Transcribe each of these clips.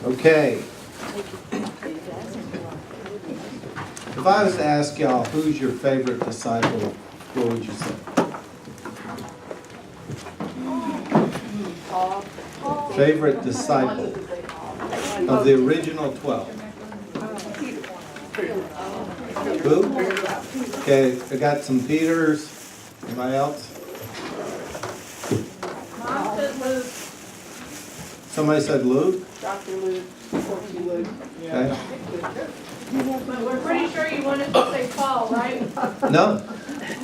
Okay. If I was to ask y'all, who's your favorite disciple, what would you say? Favorite disciple of the original 12? Who? Okay, I got some Peters. Anybody else? Mom said Luke. Somebody said Luke? Dr. Luke. Luke. Okay. But we're pretty sure you wanted to say Paul, right? No,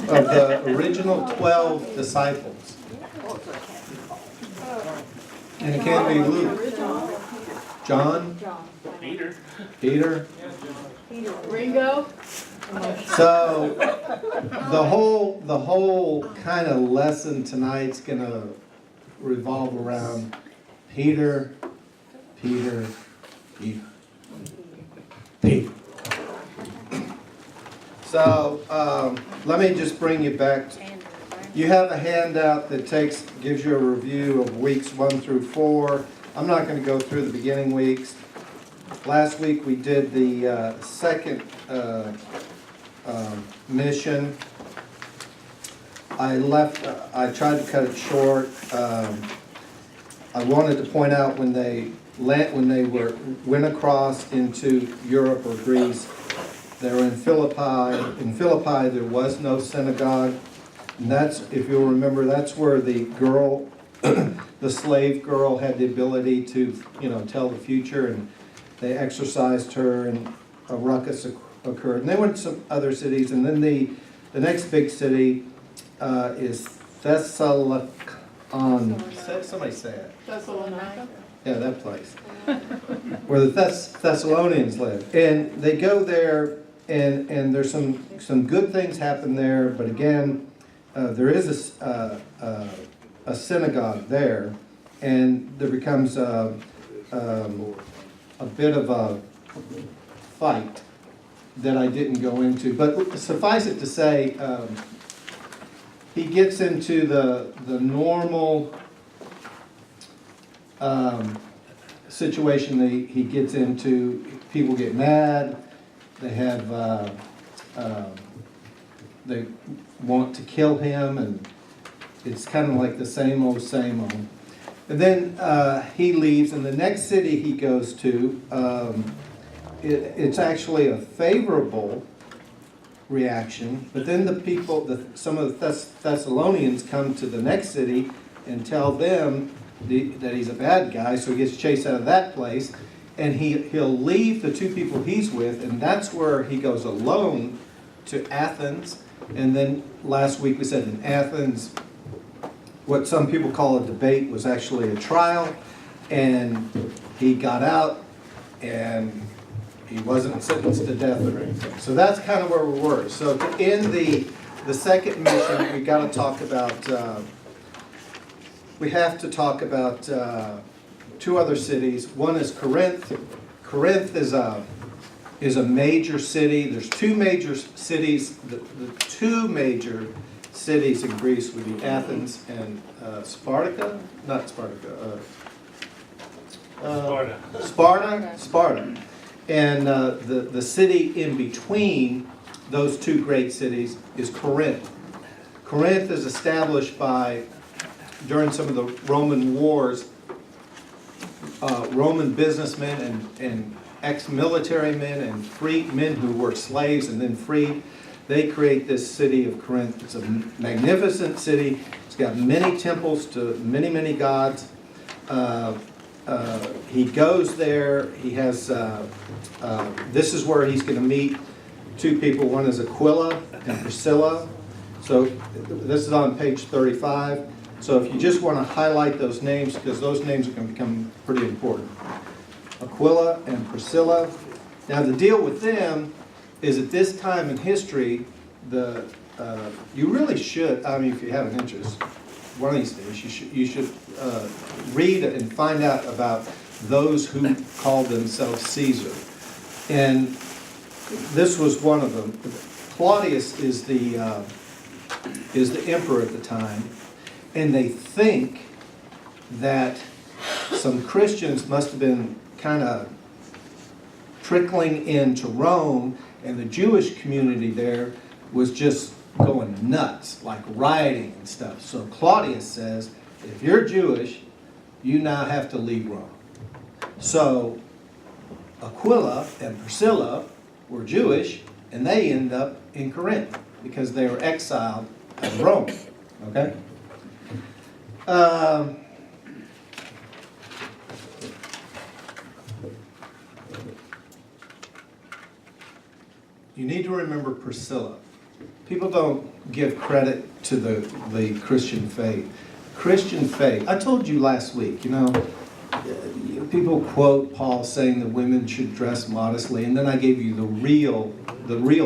of the original 12 disciples. And it can't be Luke. John? Peter? Ringo. So the whole kind of lesson tonight's gonna revolve around Peter, Peter, Peter, Peter. So let me just bring you back. You have a handout that gives you a review of weeks 1 through 4. I'm not going to go through the beginning weeks. Last week we did the second mission. I tried to cut it short. I wanted to point out when they went across into Europe or Greece, they were in Philippi. In Philippi there was no synagogue. And that's, if you'll remember, that's where the girl, the slave girl, had the ability to, tell the future, and they exorcised her, and a ruckus occurred. And they went to some other cities, and then the next big city is Thessalonica. Somebody say it. Thessalonica. Yeah, that place. Where the Thessalonians live. And they go there, and there's some good things happen there, but again, there is a synagogue there, and there becomes a bit of a fight that I didn't go into. But suffice it to say, he gets into the normal situation that he gets into. People get mad. They have they want to kill him, and it's kind of like the same old, same old. And then he leaves, and the next city he goes to, it's actually a favorable reaction, but then the people, some of the Thessalonians come to the next city and tell them that he's a bad guy, so he gets chased out of that place, and he'll leave the two people he's with, and that's where he goes alone to Athens. And then last week we said in Athens, what some people call a debate was actually a trial, and he got out, and he wasn't sentenced to death or anything. So that's kind of where we were. So to end the second mission, we got to talk about. We have to talk about two other cities. One is Corinth. Corinth is a major city. There's two major cities. The two major cities in Greece would be Athens and Sparta. Not Sparta. Sparta. And the city in between those two great cities is Corinth. Corinth is established during some of the Roman wars, Roman businessmen and ex-military men and freed men who were slaves and then freed. They create this city of Corinth. It's a magnificent city. It's got many temples to many, many gods. He goes there. He has. This is where he's going to meet two people. One is Aquila and Priscilla. So this is on page 35. So if you just want to highlight those names, because those names are going to become pretty important. Aquila and Priscilla. Now the deal with them is at this time in history, you really should, I mean, if you have an interest, one of these days, you should read and find out about those who called themselves Caesar. And this was one of them. Claudius is the emperor at the time, and they think that some Christians must have been kind of trickling into Rome, and the Jewish community there was just going nuts, like rioting and stuff. So Claudius says, if you're Jewish, you now have to leave Rome. So Aquila and Priscilla were Jewish, and they end up in Corinth because they were exiled out of Rome. Okay? You need to remember Priscilla. People don't give credit to the Christian faith. Christian faith, I told you last week, people quote Paul saying that women should dress modestly, and then I gave you the real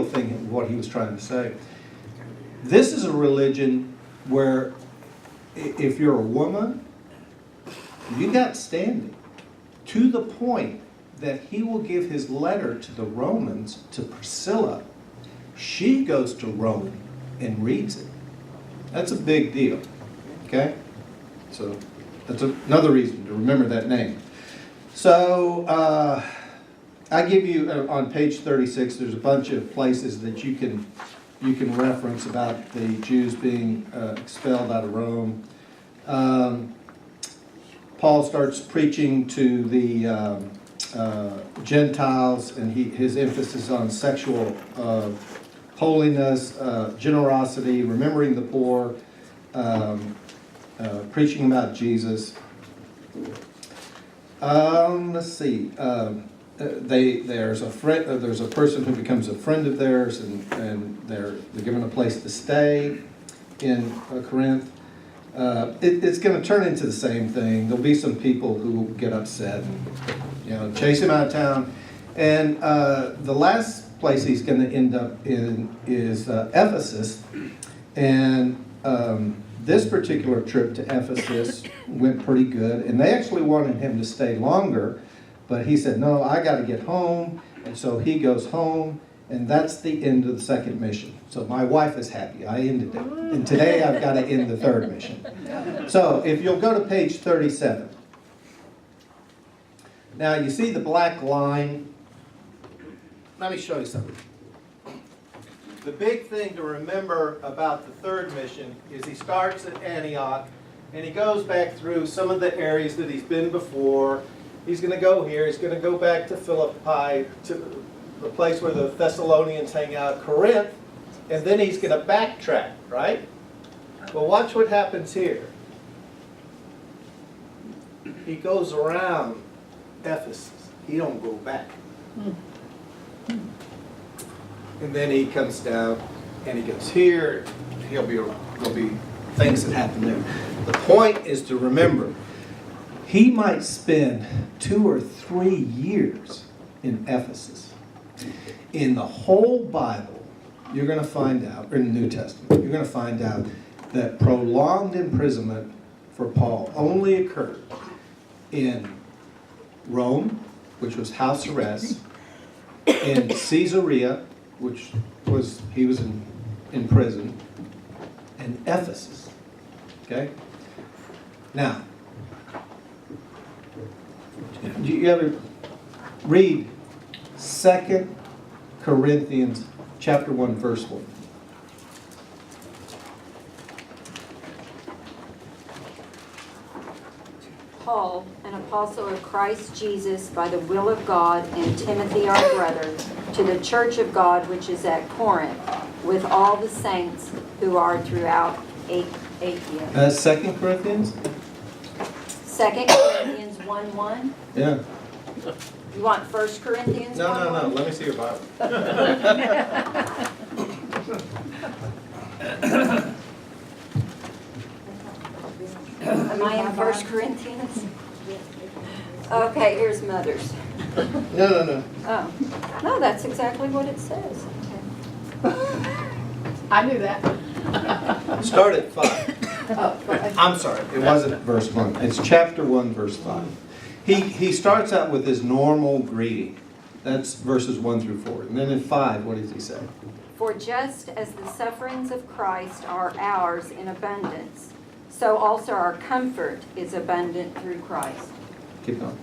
thing of what he was trying to say. This is a religion where if you're a woman, you got standing, to the point that he will give his letter to the Romans to Priscilla. She goes to Rome and reads it. That's a big deal. Okay? So that's another reason to remember that name. So I give you, on page 36, there's a bunch of places that you can reference about the Jews being expelled out of Rome. Paul starts preaching to the Gentiles, and his emphasis on sexual holiness, generosity, remembering the poor, preaching about Jesus. Let's see. There's a person who becomes a friend of theirs, and they're given a place to stay in Corinth. It's going to turn into the same thing. There'll be some people who get upset and chase him out of town. And the last place he's going to end up in is Ephesus. And this particular trip to Ephesus went pretty good. And they actually wanted him to stay longer. But he said, no, I got to get home. And so he goes home. And that's the end of the second mission. So my wife is happy. I ended it. And today I've got to end the third mission. So if you'll go to page 37. Now you see the black line. Let me show you something. The big thing to remember about the third mission is he starts at Antioch and he goes back through some of the areas that he's been before. He's going to go here. He's going to go back to Philippi, to the place where the Thessalonians hang out, Corinth, and then he's going to backtrack, right? Well, watch what happens here. He goes around Ephesus. He don't go back. And then he comes down and he goes here. There'll be things that happen there. The point is to remember, he might spend 2 or 3 years in Ephesus. In the whole Bible, you're going to find out, or in the New Testament, you're going to find out that prolonged imprisonment for Paul only occurred in Rome, which was house arrest, in Caesarea, which was, he was in prison, and Ephesus. Okay? Now, do you ever read 2 Corinthians chapter 1, verse 1? Paul, an apostle of Christ Jesus by the will of God, and Timothy our brother, to the church of God which is at Corinth, with all the saints who are throughout Achaia. 2 Corinthians? 2 Corinthians 1:1. Yeah. You want 1 Corinthians 1:1? No. Let me see your Bible. Am I in 1 Corinthians? Okay, here's Mother's. No. Oh, no, that's exactly what it says. I knew that. Start at 5. Oh, I'm sorry, it wasn't verse 1. It's chapter 1, verse 5. He starts out with his normal greeting. That's verses 1 through 4. And then in 5, what does he say? For just as the sufferings of Christ are ours in abundance, so also our comfort is abundant through Christ. Keep going.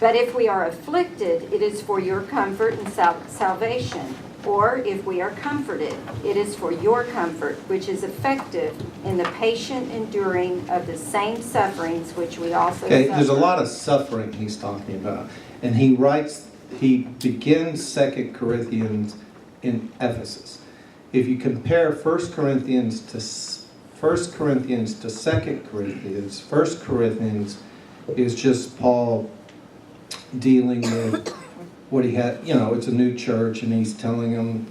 But if we are afflicted, it is for your comfort and salvation. Or if we are comforted, it is for your comfort, which is effective in the patient enduring of the same sufferings which we also Okay, suffer. there's a lot of suffering he's talking about. And he begins 2 Corinthians in Ephesus. If you compare 1 Corinthians to 2 Corinthians, 1 Corinthians is just Paul dealing with what he had, it's a new church, and he's telling them,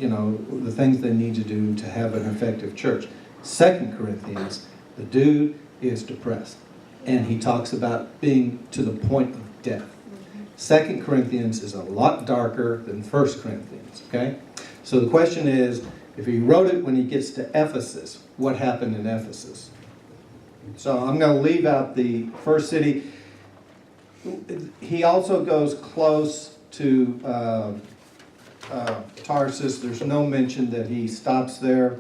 the things they need to do to have an effective church. 2 Corinthians, the dude is depressed, and he talks about being to the point of death. 2 Corinthians is a lot darker than 1 Corinthians, okay? So the question is, if he wrote it when he gets to Ephesus, what happened in Ephesus? So I'm going to leave out the first city. He also goes close to Tarsus. There's no mention that he stops there.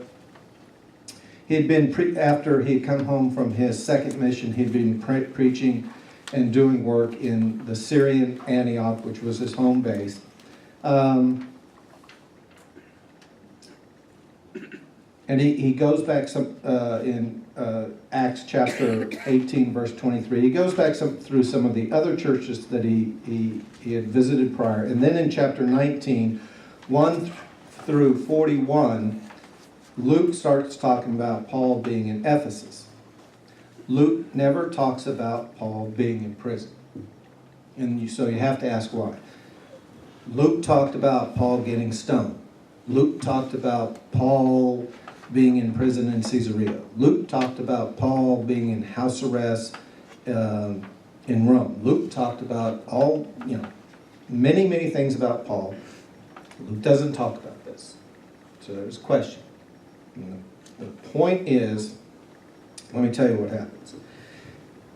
He had been, after he had come home from his second mission, he'd been preaching and doing work in the Syrian Antioch, which was his home base. And he goes back in Acts chapter 18, verse 23. He goes back through some of the other churches that he had visited prior. And then in chapter 19, 1 through 41, Luke starts talking about Paul being in Ephesus. Luke never talks about Paul being in prison. And so you have to ask why. Luke talked about Paul getting stoned. Luke talked about Paul being in prison in Caesarea. Luke talked about Paul being in house arrest in Rome. Luke talked about many, many things about Paul. Luke doesn't talk about this. So there's a question. The point is, let me tell you what happens.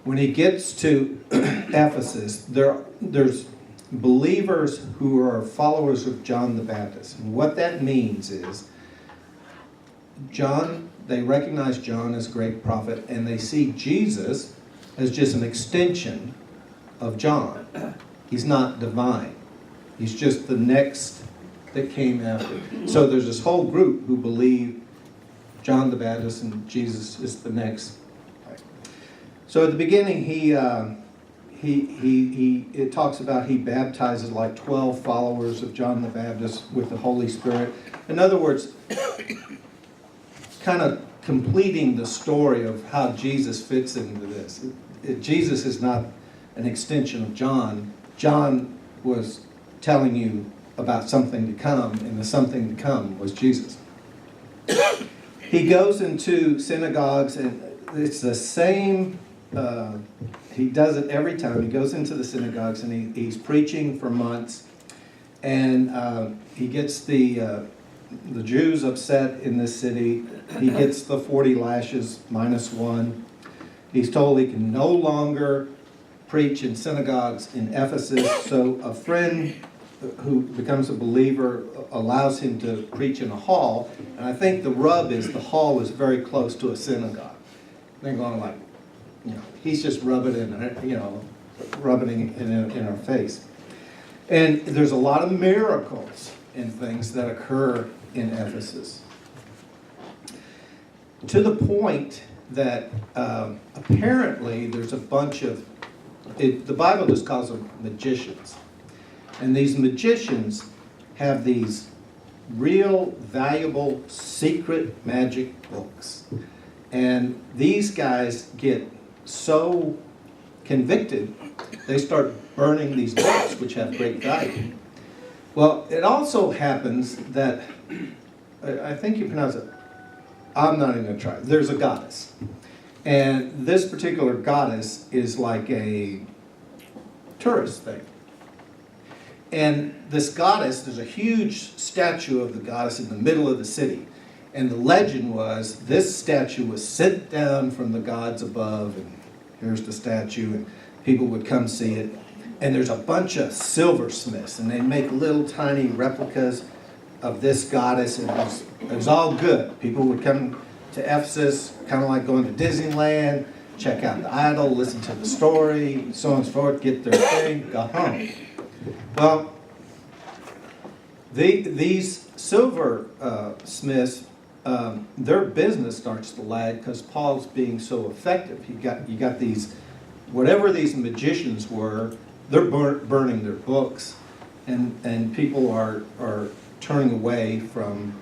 When he gets to Ephesus, there's believers who are followers of John the Baptist. And what that means is, they recognize John as a great prophet, and they see Jesus as just an extension of John. He's not divine. He's just the next that came after. So there's this whole group who believe John the Baptist and Jesus is the next. So at the beginning, it talks about he baptizes like 12 followers of John the Baptist with the Holy Spirit. In other words, kind of completing the story of how Jesus fits into this. Jesus is not an extension of John. John was telling you about something to come, and the something to come was Jesus. He goes into synagogues, and it's the same. He does it every time. He goes into the synagogues, and he's preaching for months, and he gets the Jews upset in this city. He gets the 40 lashes -1. He's told he can no longer preach in synagogues in Ephesus. So a friend who becomes a believer allows him to preach in a hall. And I think the rub is the hall is very close to a synagogue. They're going like, he's just rubbing it in our face. And there's a lot of miracles and things that occur in Ephesus. To the point that apparently there's a bunch of, the Bible just calls them magicians. And these magicians have these real valuable secret magic books. And these guys get so convicted, they start burning these books, which have great value. Well, it also happens that, I think you pronounce it, I'm not even going to try. There's a goddess. And this particular goddess is like a tourist thing. And this goddess, there's a huge statue of the goddess in the middle of the city. And the legend was this statue was sent down from the gods above, and here's the statue, and people would come see it. And there's a bunch of silversmiths, and they make little tiny replicas of this goddess, and it was all good. People would come to Ephesus, kind of like going to Disneyland. check out the idol, listen to the story, so on and so forth, get their thing, go home. Well, these silver smiths, their business starts to lag because Paul's being so effective. You got these, whatever these magicians were, they're burning their books, and people are turning away from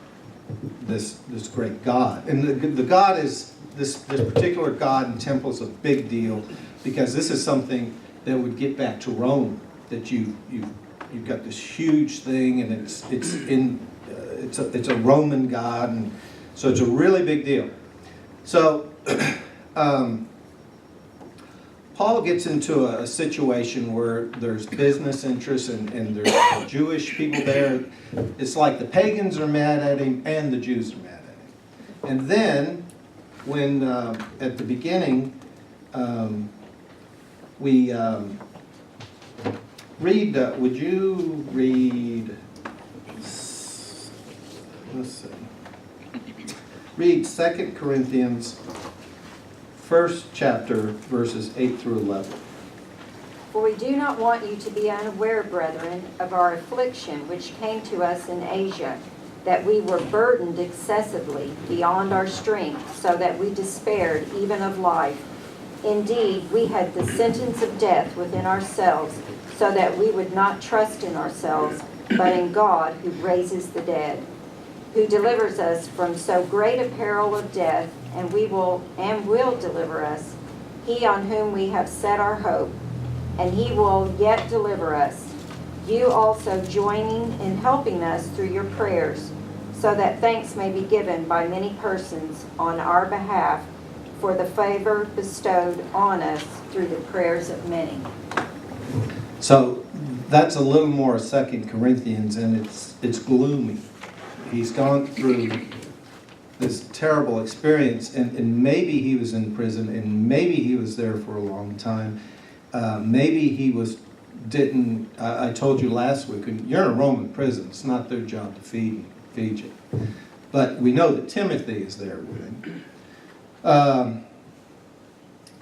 this great God. And the God is this particular God and temple is a big deal because this is something that would get back to Rome. That you've got this huge thing, and it's a Roman God, and so it's a really big deal. So Paul gets into a situation where there's business interests and there's Jewish people there. It's like the pagans are mad at him and the Jews are mad at him. And then when at the beginning we read, would you read, let's see, read 2 Corinthians 1st chapter, verses 8 through 11. For we do not want you to be unaware, brethren, of our affliction which came to us in Asia, that we were burdened excessively beyond our strength, so that we despaired even of life. Indeed, we had the sentence of death within ourselves, so that we would not trust in ourselves, but in God who raises the dead, who delivers us from so great a peril of death, and will deliver us, he on whom we have set our hope, and he will yet deliver us. You also joining in helping us through your prayers, so that thanks may be given by many persons on our behalf for the favor bestowed on us through the prayers of many. So that's a little more 2 Corinthians, and it's gloomy. He's gone through this terrible experience, and maybe he was in prison, and maybe he was there for a long time. Maybe he didn't. I told you last week, you're in a Roman prison. It's not their job to feed you. But we know that Timothy is there with him.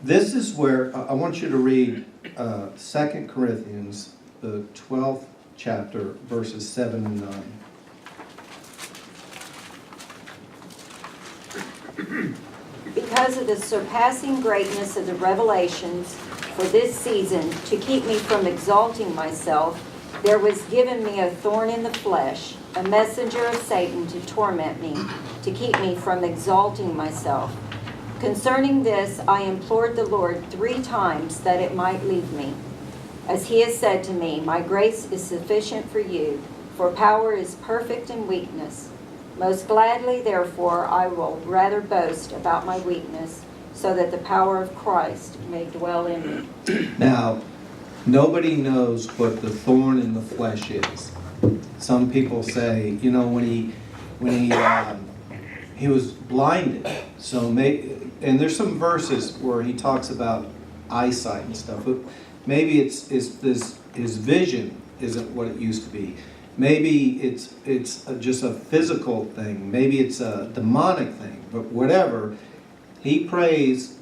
This is where I want you to read 2 Corinthians, the 12th chapter, verses 7 and 9. Because of the surpassing greatness of the revelations for this season, to keep me from exalting myself, there was given me a thorn in the flesh, a messenger of Satan to torment me, to keep me from exalting myself. Concerning this, I implored the Lord 3 times that it might leave me. As he has said to me, my grace is sufficient for you, for power is perfect in weakness. Most gladly, therefore, I will rather boast about my weakness, so that the power of Christ may dwell in me. Now, nobody knows what the thorn in the flesh is. Some people say, when he was blinded. And there's some verses where he talks about eyesight and stuff. But maybe it's his vision isn't what it used to be. Maybe it's just a physical thing. Maybe it's a demonic thing. But whatever, he prays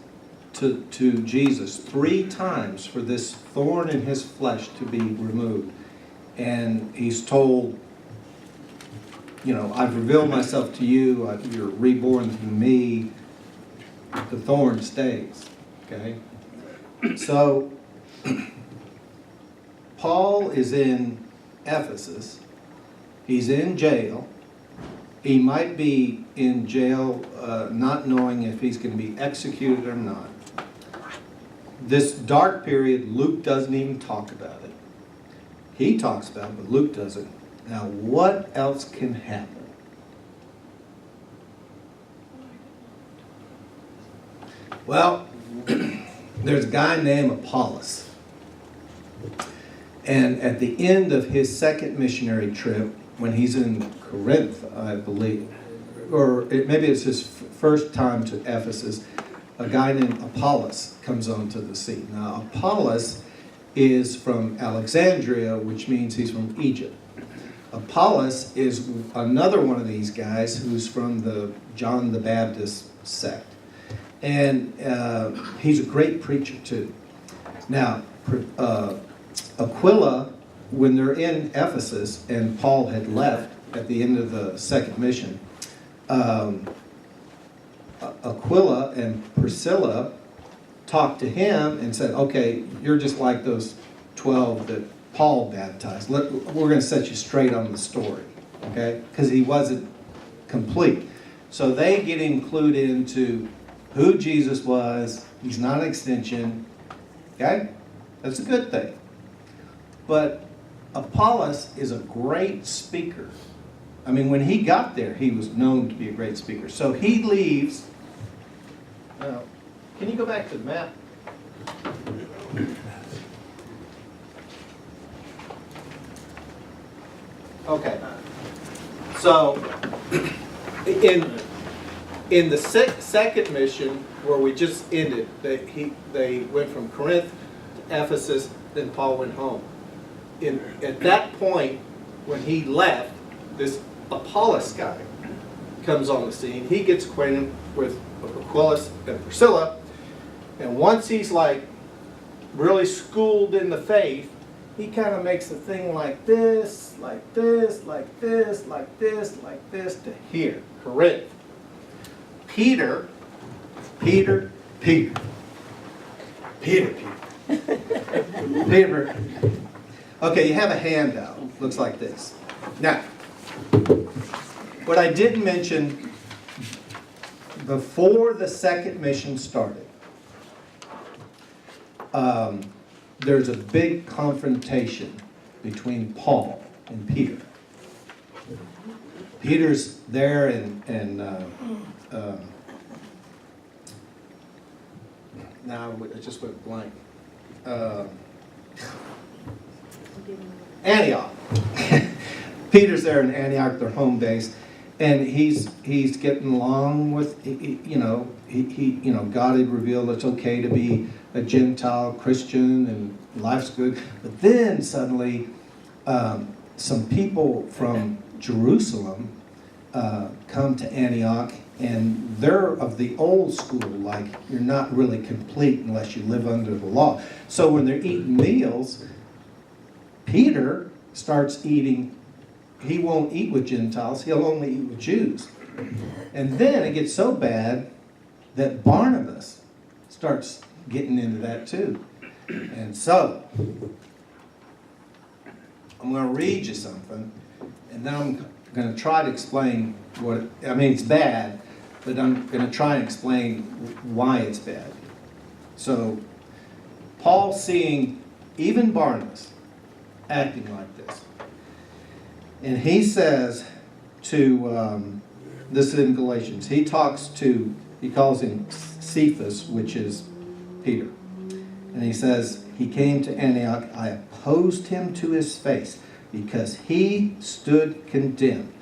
to Jesus 3 times for this thorn in his flesh to be removed. And he's told, I've revealed myself to you. You're reborn through me. The thorn stays. Okay? So, Paul is in Ephesus. He's in jail. He might be in jail not knowing if he's going to be executed or not. This dark period, Luke doesn't even talk about it. He talks about it, but Luke doesn't. Now, what else can happen? Well, there's a guy named Apollos. And at the end of his second missionary trip, when he's in Corinth, I believe, or maybe it's his first time to Ephesus, a guy named Apollos comes onto the scene. Now, Apollos is from Alexandria, which means he's from Egypt. Apollos is another one of these guys who's from the John the Baptist sect. And he's a great preacher too. Now, Aquila, when they're in Ephesus and Paul had left at the end of the second mission, Aquila and Priscilla talked to him and said, okay, you're just like those 12 that Paul baptized. We're going to set you straight on the story, okay? Because he wasn't complete. So they get included into who Jesus was. He's not an extension, okay? That's a good thing. But Apollos is a great speaker. I mean, when he got there, he was known to be a great speaker. So he leaves. Now, can you go back to the map? Okay. So, in the second mission, where we just ended, they went from Corinth to Ephesus, then Paul went home. At that point, when he left, this Apollos guy comes on the scene. He gets acquainted with Aquila and Priscilla, and once he's like really schooled in the faith, he kind of makes the thing like this, like this, like this, like this, like this, to here, Corinth. Peter. Peter. Okay, you have a handout. Looks like this. Now, what I didn't mention, before the second mission started, there's a big confrontation between Paul and Peter. Peter's there and now I just went blank. Antioch. Peter's there in Antioch, their home base, and he's getting along with, God had revealed it's okay to be a Gentile Christian and life's good. But then suddenly, some people from Jerusalem come to Antioch, and they're of the old school, like you're not really complete unless you live under the law. So when they're eating meals, Peter starts eating. He won't eat with Gentiles, he'll only eat with Jews. And then it gets so bad that Barnabas starts getting into that too. And so, I'm going to read you something, and then I'm going to try to explain it's bad, but I'm going to try and explain why it's bad. So, Paul seeing even Barnabas acting like this. And he says to, this is in Galatians, he calls him Cephas, which is Peter. And he says, he came to Antioch, I opposed him to his face, because he stood condemned.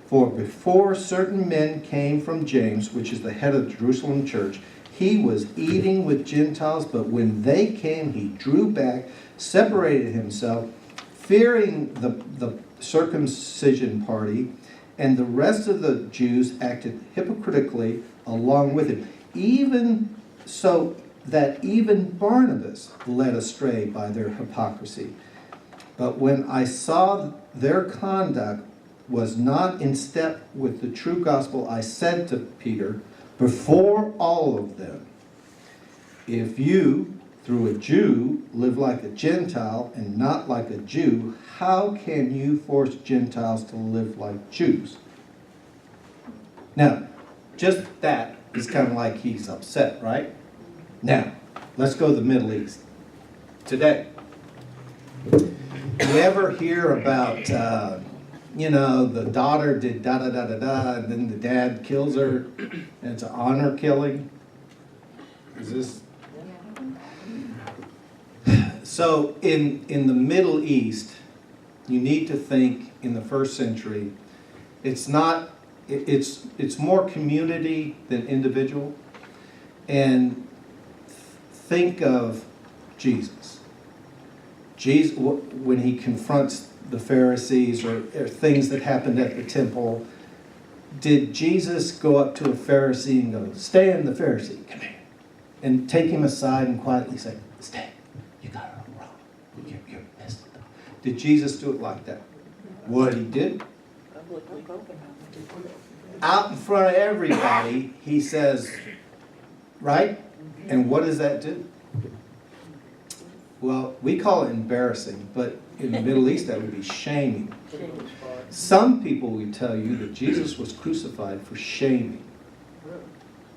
For before certain men came from James, which is the head of the Jerusalem church, he was eating with Gentiles, but when they came, he drew back, separated himself, fearing the circumcision party, and the rest of the Jews acted hypocritically along with him. Even so that even Barnabas led astray by their hypocrisy. But when I saw their conduct was not in step with the true gospel, I said to Peter, before all of them, if you, through a Jew, live like a Gentile and not like a Jew, how can you force Gentiles to live like Jews? Now, just that is kind of like he's upset, right? Now, let's go to the Middle East. Today, you ever hear about, the daughter did da-da-da-da-da, and then the dad kills her, and it's an honor killing? Is this? So, in the Middle East, you need to think in the first century, it's more community than individual. And think of Jesus. Jesus, when he confronts the Pharisees or things that happened at the temple, Did Jesus go up to a Pharisee and go, "Stand, the Pharisee, come here," and take him aside and quietly say, "Stand, you got it all wrong. You're messed up"? Did Jesus do it like that? What he did? Out in front of everybody, he says, right? And what does that do? Well, we call it embarrassing, but in the Middle East that would be shaming. Some people will tell you that Jesus was crucified for shaming.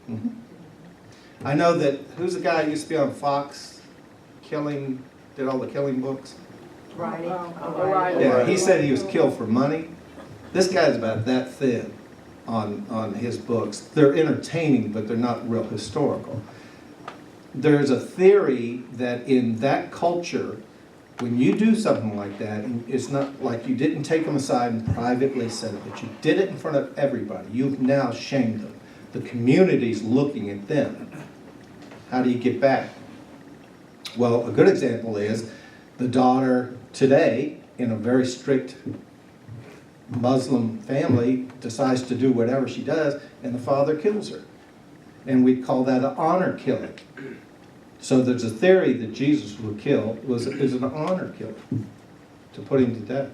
Mhm. I know that, who's the guy who used to be on Fox, did all the killing books? Right. Yeah, he said he was killed for money. This guy's about that thin on his books. They're entertaining, but they're not real historical. There's a theory that in that culture, when you do something like that, and it's not like you didn't take them aside and privately said it, but you did it in front of everybody. You've now shamed them. The community's looking at them. How do you get back? Well, a good example is the daughter today, in a very strict Muslim family, decides to do whatever she does, and the father kills her. And we call that an honor killing. So there's a theory that Jesus is an honor kill, to put him to death.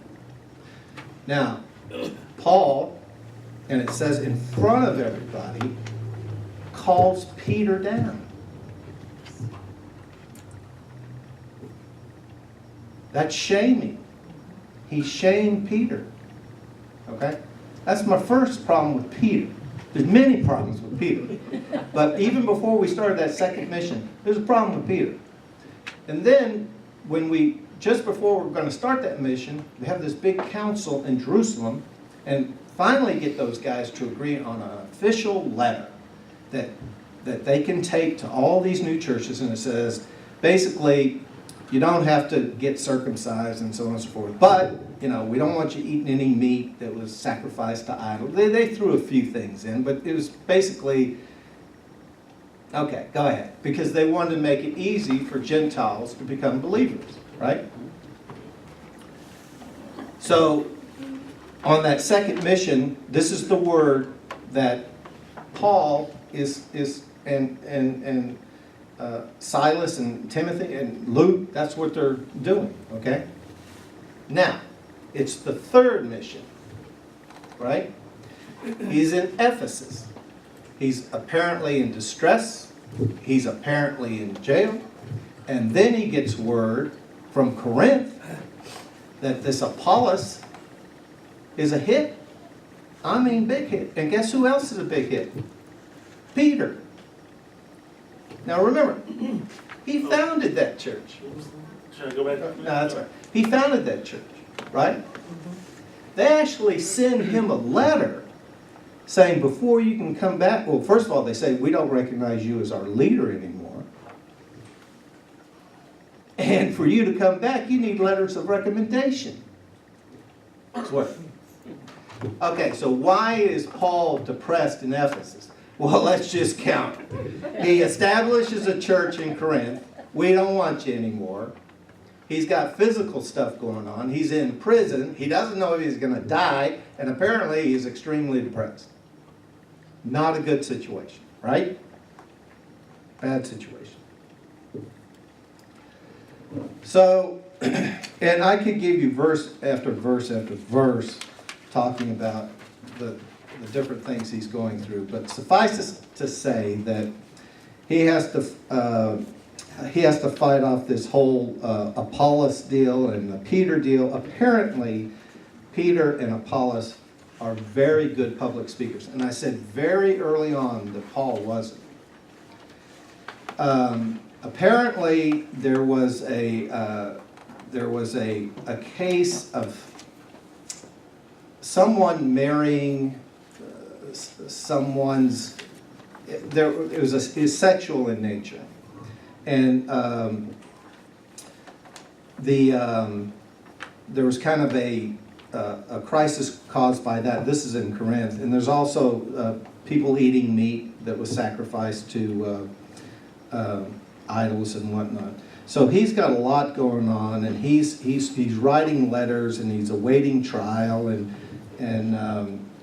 Now, Paul, and it says in front of everybody, calls Peter down. That's shaming. He shamed Peter. Okay? That's my first problem with Peter. There's many problems with Peter. But even before we started that second mission, there's a problem with Peter. And then, just before we're going to start that mission, we have this big council in Jerusalem, and finally get those guys to agree on an official letter that they can take to all these new churches, and it says, basically, you don't have to get circumcised and so on and so forth. But, we don't want you eating any meat that was sacrificed to idols. They threw a few things in, but it was basically, okay, go ahead. Because they wanted to make it easy for Gentiles to become believers, right? So, on that second mission, this is the word that Paul and Silas and Timothy and Luke, that's what they're doing, okay? Now, it's the third mission, right? He's in Ephesus. He's apparently in distress. He's apparently in jail. And then he gets word from Corinth that this Apollos is a hit. I mean, big hit. And guess who else is a big hit? Peter. Now remember, he founded that church. Should I go back? No, that's right. He founded that church, right? They actually send him a letter saying, before you can come back, well, first of all, they say, we don't recognize you as our leader anymore. And for you to come back, you need letters of recommendation. That's what. Okay, so why is Paul depressed in Ephesus? Well, let's just count. He establishes a church in Corinth. We don't want you anymore. He's got physical stuff going on. He's in prison. He doesn't know if he's going to die. And apparently he's extremely depressed. Not a good situation, right? Bad situation. So, and I could give you verse after verse after verse talking about the different things he's going through. But suffice to say that he has to fight off this whole Apollos deal and the Peter deal. Apparently, Peter and Apollos are very good public speakers. And I said very early on that Paul wasn't. Apparently, there was a case of someone marrying someone's. It was sexual in nature, and there was kind of a crisis caused by that. This is in Corinth, and there's also people eating meat that was sacrificed to idols and whatnot. So he's got a lot going on, and he's writing letters, and he's awaiting trial, and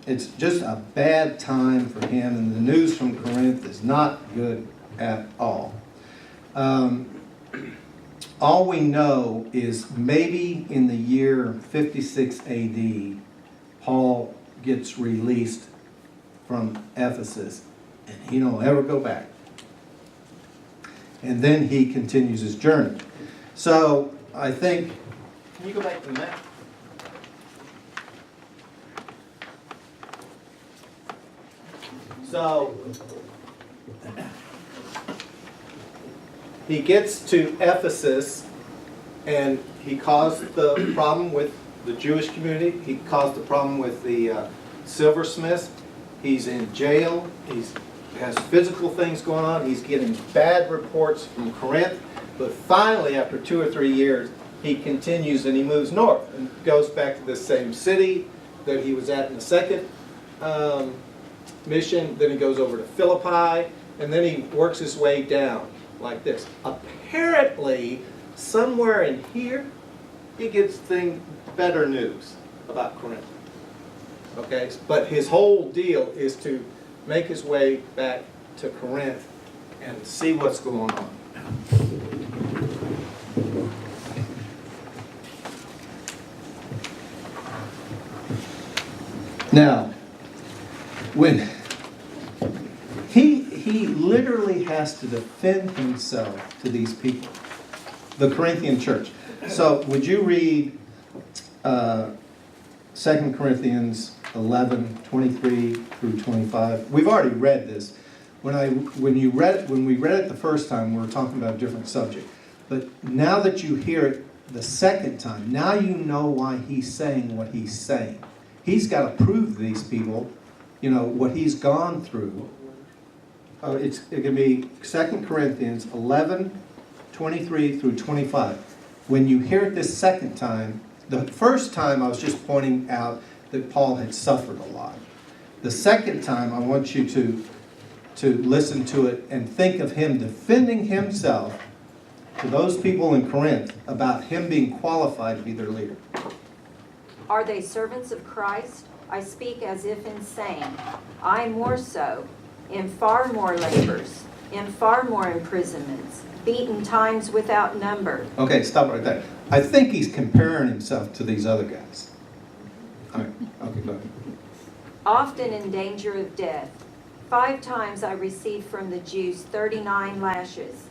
it's just a bad time for him, and the news from Corinth is not good at all. All we know is maybe in the year 56 AD, Paul gets released from Ephesus, and he don't ever go back. And then he continues his journey. So I think, can you go back to the map? So he gets to Ephesus, and he caused the problem with the Jewish community. He caused the problem with the silversmiths. He's in jail. He has physical things going on. He's getting bad reports from Corinth. But finally, after 2 or 3 years, he continues and he moves north and goes back to the same city that he was at in the second mission. Then he goes over to Philippi, and then he works his way down like this. Apparently, somewhere in here, he gets better news about Corinth. Okay, but his whole deal is to make his way back to Corinth and see what's going on. Now, when he literally has to defend himself to these people, the Corinthian church. So would you read 2 Corinthians 11, 23 through 25? We've already read this. When we read it the first time, we were talking about a different subject. But now that you hear it the second time, now you know why he's saying what he's saying. He's got to prove to these people, what he's gone through. It can be 2 Corinthians 11, 23 through 25. When you hear it this second time, the first time I was just pointing out that Paul had suffered a lot. The second time I want you to listen to it and think of him defending himself to those people in Corinth about him being qualified to be their leader. Are they servants of Christ? I speak as if insane. I more so, in far more labors, in far more imprisonments, beaten times without number. Okay, stop right there. I think he's comparing himself to these other guys. All right, okay, go ahead. Often in danger of death. 5 times I received from the Jews 39 lashes.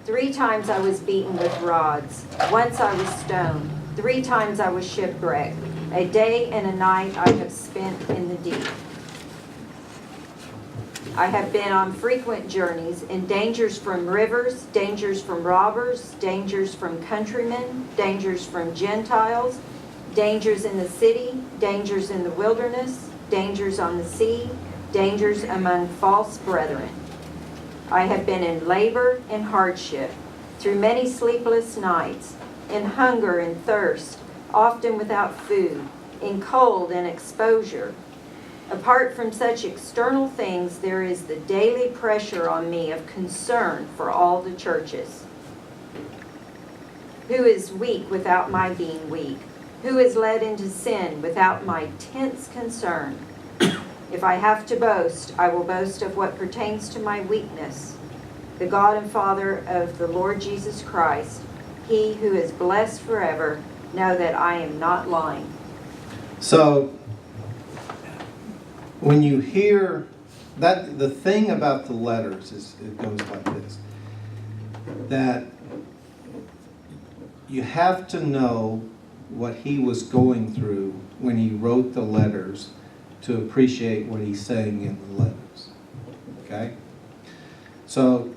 3 times I was beaten with rods. Once I was stoned. 3 times I was shipwrecked. A day and a night I have spent in the deep. I have been on frequent journeys, in dangers from rivers, dangers from robbers, dangers from countrymen, dangers from Gentiles, dangers in the city, dangers in the wilderness, dangers on the sea, dangers among false brethren. I have been in labor and hardship, through many sleepless nights, in hunger and thirst, often without food, in cold and exposure. Apart from such external things, there is the daily pressure on me of concern for all the churches. Who is weak without my being weak? Who is led into sin without my tense concern? If I have to boast, I will boast of what pertains to my weakness. The God and Father of the Lord Jesus Christ, He who is blessed forever, know that I am not lying. So, when you hear that, the thing about the letters is, it goes like this, that you have to know what he was going through when he wrote the letters to appreciate what he's saying in the letters. Okay? So,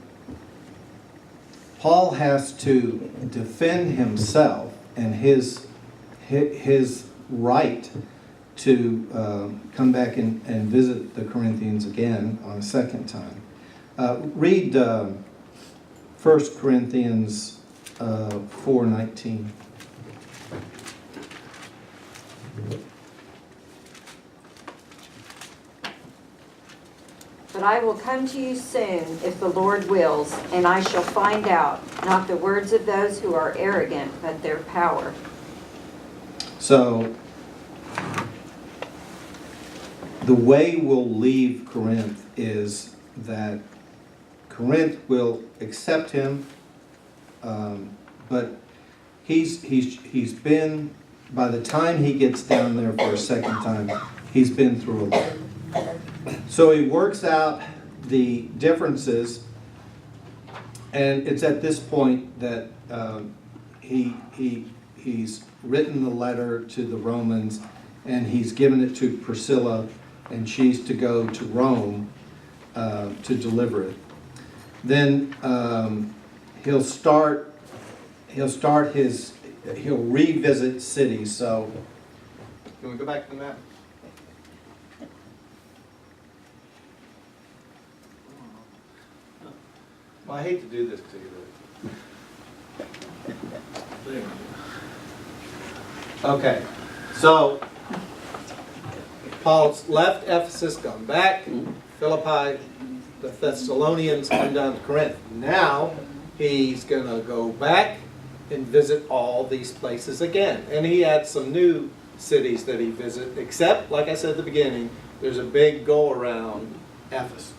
Paul has to defend himself and his right to come back and visit the Corinthians again on a second time. Read 1 Corinthians 4:19. But I will come to you soon, if the Lord wills, and I shall find out, not the words of those who are arrogant, but their power. So, the way we'll leave Corinth is that Corinth will accept him, but he's been, by the time he gets down there for a second time, he's been through a lot. So he works out the differences, and it's at this point that he's written the letter to the Romans, and he's given it to Priscilla, and she's to go to Rome to deliver it. Then he'll revisit cities. So, can we go back to the map? Well, I hate to do this to you, but there we go. Okay, so Paul's left Ephesus, gone back, Philippi, the Thessalonians come down to Corinth. Now he's going to go back and visit all these places again. And he had some new cities that he visited, except, like I said at the beginning, there's a big go around Ephesus,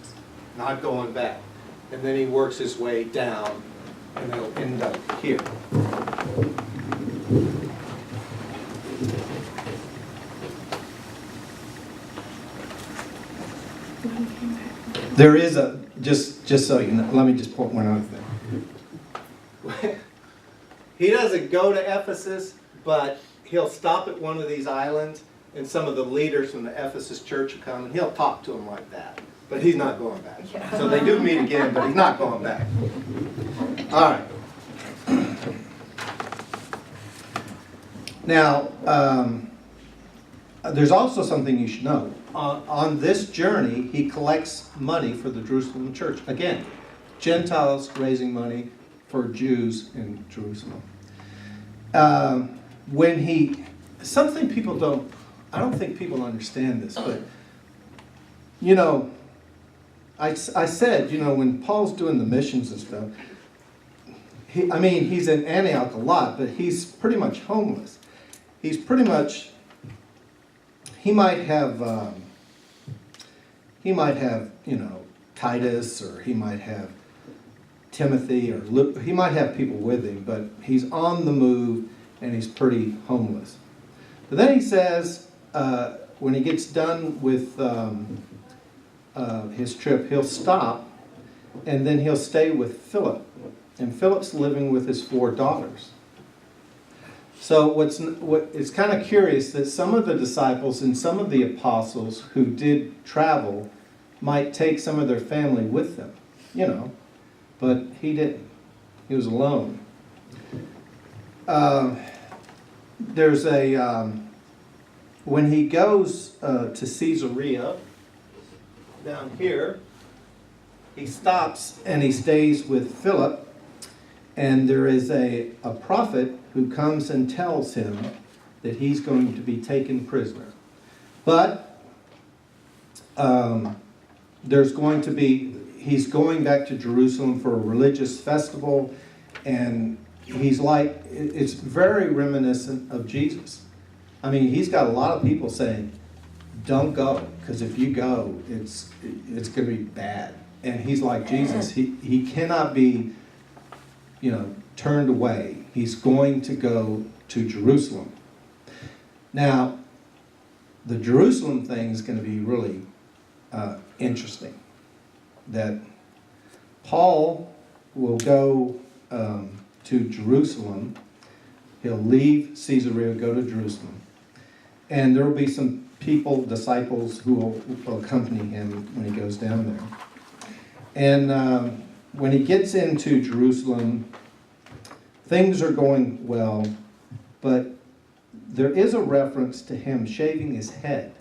not going back. And then he works his way down, and he'll end up here. There is a, just so you know, let me just point one other thing. He doesn't go to Ephesus, but he'll stop at one of these islands, and some of the leaders from the Ephesus church will come, and he'll talk to them like that. But he's not going back. So they do meet again, but he's not going back. All right. Now, there's also something you should know. On this journey, he collects money for the Jerusalem church. Again, Gentiles raising money for Jews in Jerusalem. Something people I don't think people understand this, but, you know, I said, you know, when Paul's doing the missions and stuff, he's in Antioch a lot, but he's pretty much homeless. He's pretty much, he might have, you know, Titus, or he might have Timothy, or Luke. He might have people with him, but he's on the move, and he's pretty homeless. But then he says, when he gets done with his trip, he'll stop, and then he'll stay with Philip. And Philip's living with his 4 daughters. So it's kind of curious that some of the disciples and some of the apostles who did travel might take some of their family with them, you know, but he didn't. He was alone. There's when he goes to Caesarea, down here, he stops and he stays with Philip, and there is a prophet who comes and tells him that he's going to be taken prisoner. But he's going back to Jerusalem for a religious festival, and it's very reminiscent of Jesus. I mean, he's got a lot of people saying, don't go, because if you go, it's going to be bad. And he's like Jesus. He cannot be, you know, turned away. He's going to go to Jerusalem. Now, the Jerusalem thing is going to be really interesting. That Paul will go to Jerusalem. He'll leave Caesarea, go to Jerusalem. And there will be some disciples who will accompany him when he goes down there. And when he gets into Jerusalem, things are going well, but there is a reference to him shaving his head.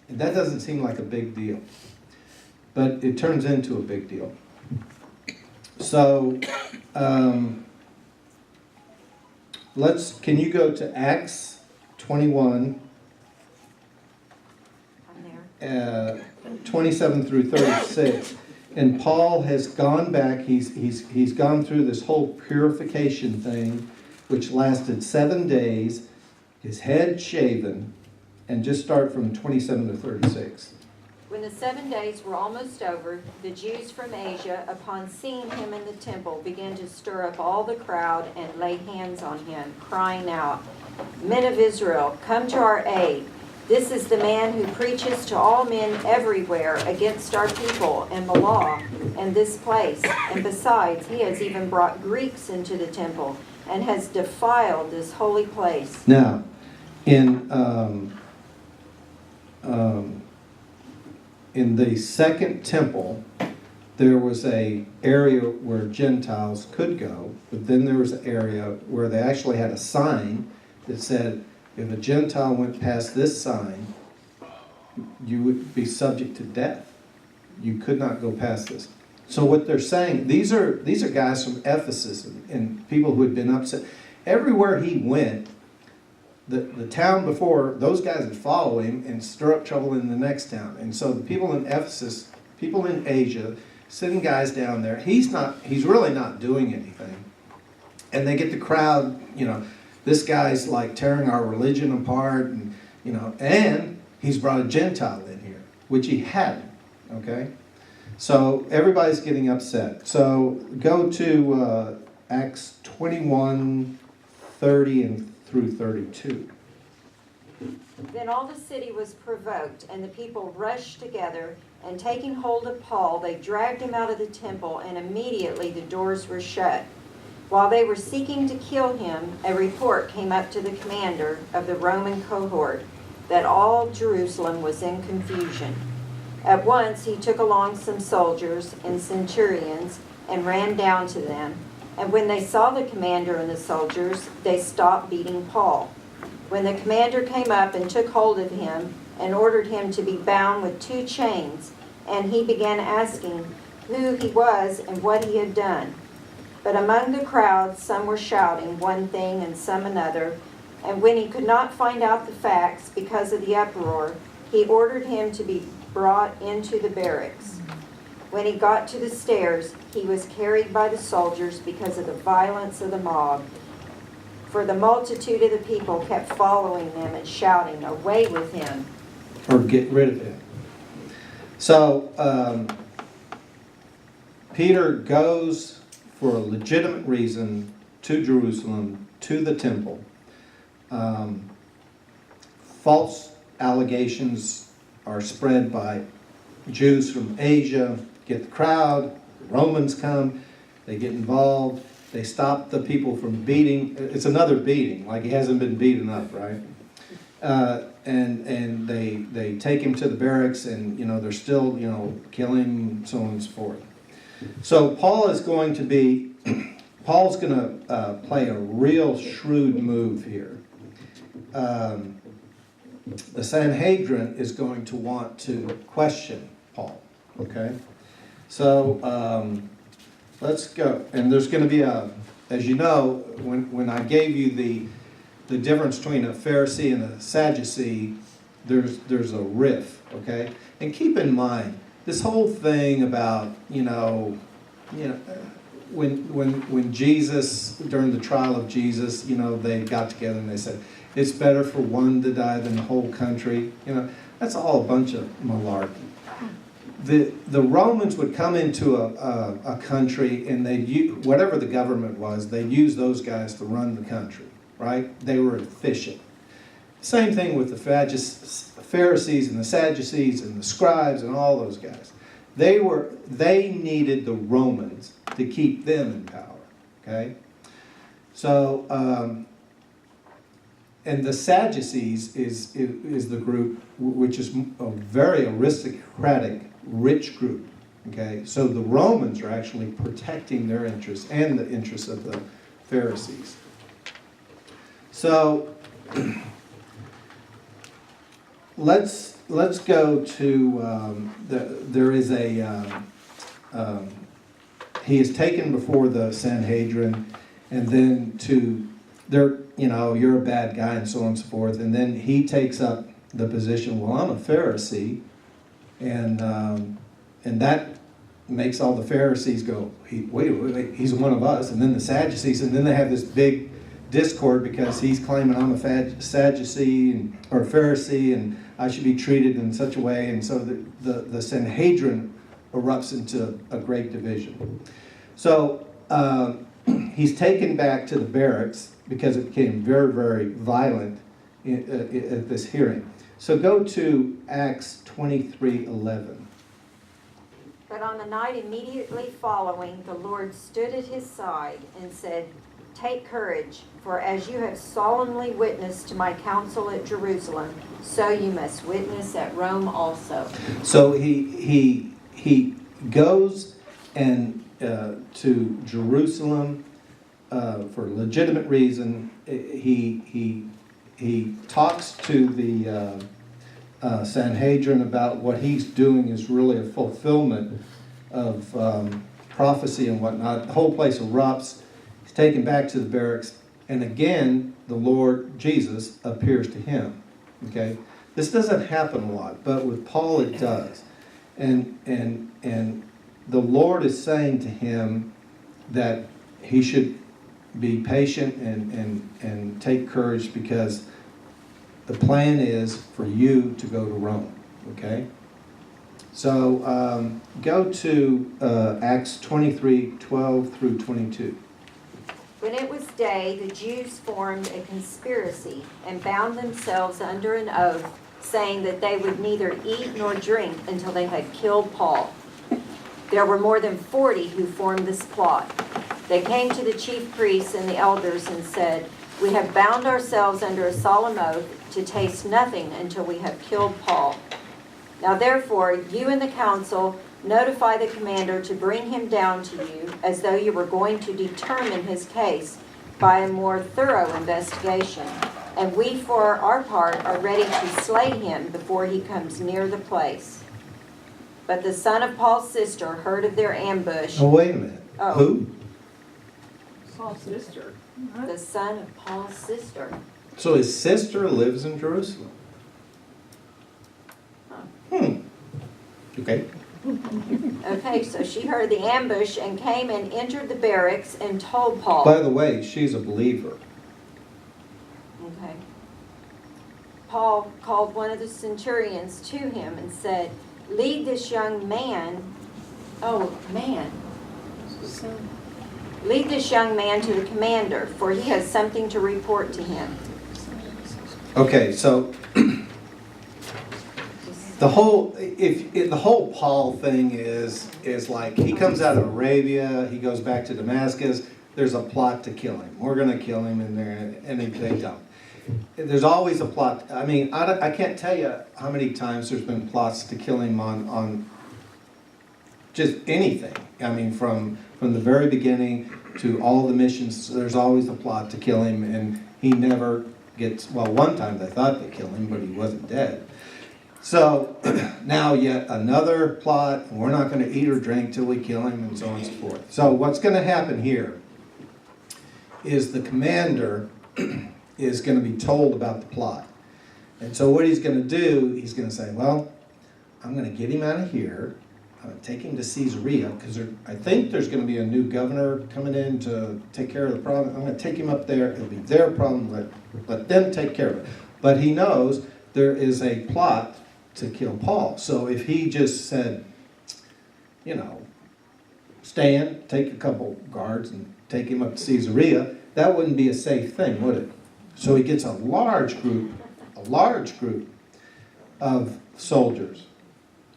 And that doesn't seem like a big deal, but it turns into a big deal. So, can you go to Acts 21, 27 through 36. And Paul has gone back, he's gone through this whole purification thing, which lasted 7 days, his head shaven, And just start from 27 to 36. When the 7 days were almost over, the Jews from Asia, upon seeing him in the temple, began to stir up all the crowd and lay hands on him, crying out, "Men of Israel, come to our aid. This is the man who preaches to all men everywhere against our people and the law and this place. And besides, he has even brought Greeks into the temple and has defiled this holy place." Now, in the second temple, there was a area where Gentiles could go, but then there was an area where they actually had a sign that said, if a Gentile went past this sign, you would be subject to death. You could not go past this. So what they're saying, these are guys from Ephesus and people who had been upset. Everywhere he went, the town before, those guys would follow him and stir up trouble in the next town. And so the people in Ephesus, people in Asia, sending guys down there, he's really not doing anything. And they get the crowd, this guy's like tearing our religion apart, and he's brought a Gentile in here, which he hadn't, okay? So everybody's getting upset. So go to Acts 21, 30 and through 32. Then all the city was provoked, and the people rushed together, and taking hold of Paul, they dragged him out of the temple, and immediately the doors were shut. While they were seeking to kill him, a report came up to the commander of the Roman cohort that all Jerusalem was in confusion. At once he took along some soldiers and centurions and ran down to them. And when they saw the commander and the soldiers, they stopped beating Paul. When the commander came up and took hold of him and ordered him to be bound with 2 chains, and he began asking who he was and what he had done. But among the crowd some were shouting one thing and some another, and when he could not find out the facts because of the uproar, he ordered him to be brought into the barracks. When he got to the stairs, he was carried by the soldiers because of the violence of the mob. For the multitude of the people kept following them and shouting, "Away with him!" Or get rid of him. So Peter goes for a legitimate reason to Jerusalem, to the temple. False allegations are spread by Jews from Asia, get the crowd, the Romans come, they get involved, they stop the people from beating. It's another beating, like he hasn't been beaten up, right? And they take him to the barracks, and they're still killing him, so on and so forth. So Paul's going to play a real shrewd move here. The Sanhedrin is going to want to question Paul. Okay, so let's go. And there's going to be as you know, when I gave you the difference between a Pharisee and a Sadducee, there's a riff. Okay, and keep in mind this whole thing about when Jesus, during the trial of Jesus, they got together and they said, it's better for one to die than the whole country. That's all a bunch of malarkey. The Romans would come into a country, and they'd whatever the government was, they'd use those guys to run the country, right? They were efficient. Same thing with the Pharisees and the Sadducees and the scribes and all those guys. They needed the Romans to keep them in power. Okay, so and the Sadducees is the group which is a very aristocratic, rich group. Okay, so the Romans are actually protecting their interests and the interests of the Pharisees. So let's go to there is he is taken before the Sanhedrin, and then you're a bad guy and so on and so forth, and then he takes up the position, well, I'm a Pharisee, and that makes all the Pharisees go, wait, he's one of us, and then the Sadducees, and then they have this big discord because he's claiming I'm a Sadducee or a Pharisee and I should be treated in such a way. And so the Sanhedrin erupts into a great division. So he's taken back to the barracks because it became very, very violent at this hearing. So go to Acts 23:11. But on the night immediately following, the Lord stood at his side and said, "Take courage, for as you have solemnly witnessed to my council at Jerusalem, so you must witness at Rome also." So he goes and to Jerusalem for a legitimate reason. He talks to the Sanhedrin about what he's doing is really a fulfillment of prophecy and whatnot. The whole place erupts. He's taken back to the barracks, and again, the Lord Jesus appears to him. Okay, this doesn't happen a lot, but with Paul it does, and the Lord is saying to him that he should be patient and take courage because the plan is for you to go to Rome. Okay, so go to Acts 23:12 through 22. When it was day, the Jews formed a conspiracy and bound themselves under an oath, saying that they would neither eat nor drink until they had killed Paul. There were more than 40 who formed this plot. They came to the chief priests and the elders and said, "We have bound ourselves under a solemn oath to taste nothing until we have killed Paul. Now therefore, you and the council notify the commander to bring him down to you, as though you were going to determine his case by a more thorough investigation. And we, for our part, are ready to slay him before he comes near the place." But the son of Paul's sister heard of their ambush. Oh, wait a minute. Oh. Who? Paul's sister. The son of Paul's sister. So his sister lives in Jerusalem. Okay. Okay, so she heard the ambush and came and entered the barracks and told Paul. By the way, she's a believer. Okay. Paul called one of the centurions to him and said, "Lead this young man." Oh, man. "Lead this young man to the commander, for he has something to report to him." Okay, so the whole the whole Paul thing is like he comes out of Arabia, he goes back to Damascus. There's a plot to kill him. We're going to kill him in there, and they don't. There's always a plot. I mean, I can't tell you how many times there's been plots to kill him on just anything. I mean, from the very beginning to all the missions, there's always a plot to kill him, and he never gets. Well, one time they thought they killed him, but he wasn't dead. So now yet another plot, and we're not going to eat or drink till we kill him, and so on and so forth. So what's going to happen here is the commander is going to be told about the plot. And so what he's going to do, he's going to say, well, I'm going to get him out of here, take him to Caesarea, because I think there's going to be a new governor coming in to take care of the problem. I'm going to take him up there. It'll be their problem. Let them take care of it. But he knows there is a plot to kill Paul. So if he just said, stand, take a couple guards and take him up to Caesarea, that wouldn't be a safe thing, would it? So he gets a large group of soldiers.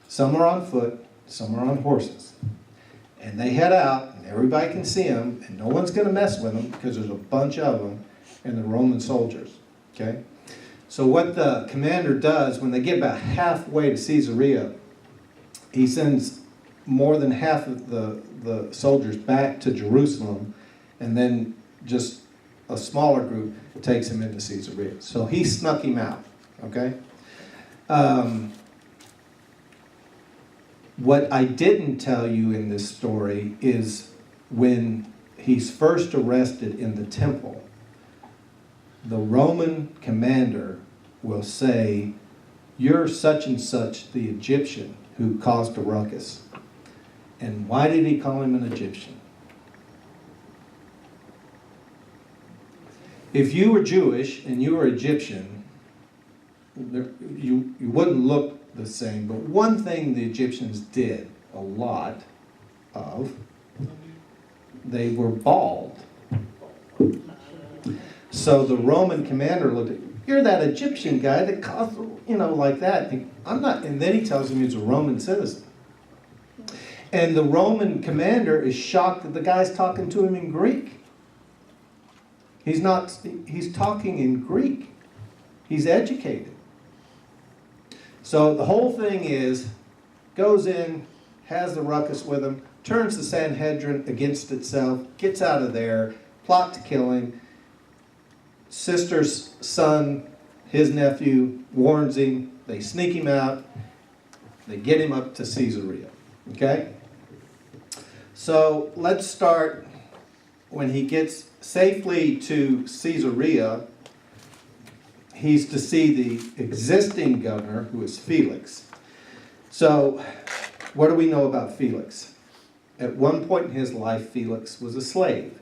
Some are on foot, some are on horses. And they head out, and everybody can see them, and no one's going to mess with them because there's a bunch of them, and the Roman soldiers. Okay? So what the commander does, when they get about halfway to Caesarea, he sends more than half of the soldiers back to Jerusalem, and then just a smaller group takes him into Caesarea. So he snuck him out, okay? What I didn't tell you in this story is when he's first arrested in the temple, the Roman commander will say, "You're such and such, the Egyptian who caused a ruckus." And why did he call him an Egyptian? If you were Jewish and you were Egyptian, you wouldn't look the same. But one thing the Egyptians did a lot of, they were bald. So the Roman commander looked at, you're that Egyptian guy that caused, like that. I'm not, and then he tells him he's a Roman citizen. And the Roman commander is shocked that the guy's talking to him in Greek. He's talking in Greek. He's educated. So the whole thing is, goes in, has the ruckus with him, turns the Sanhedrin against itself, gets out of there, plot to kill him. Sister's son, his nephew, warns him. They sneak him out. They get him up to Caesarea. Okay? So let's start when he gets safely to Caesarea. He's to see the existing governor, who is Felix. So what do we know about Felix? At one point in his life, Felix was a slave.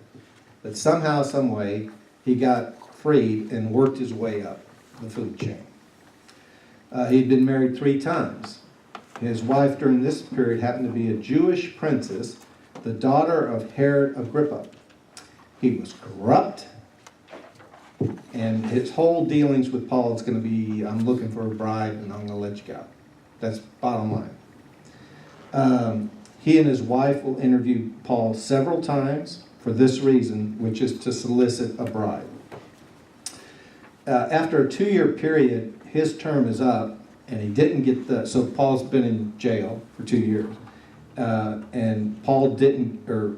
But somehow, some way, he got freed and worked his way up the food chain. He'd been married 3 times. His wife during this period happened to be a Jewish princess, the daughter of Herod Agrippa. He was corrupt, and his whole dealings with Paul is going to be, I'm looking for a bride and I'm going to let you go. That's bottom line. He and his wife will interview Paul several times for this reason, which is to solicit a bride. After a 2-year period, his term is up, and he didn't get so Paul's been in jail for 2 years, and Paul didn't, or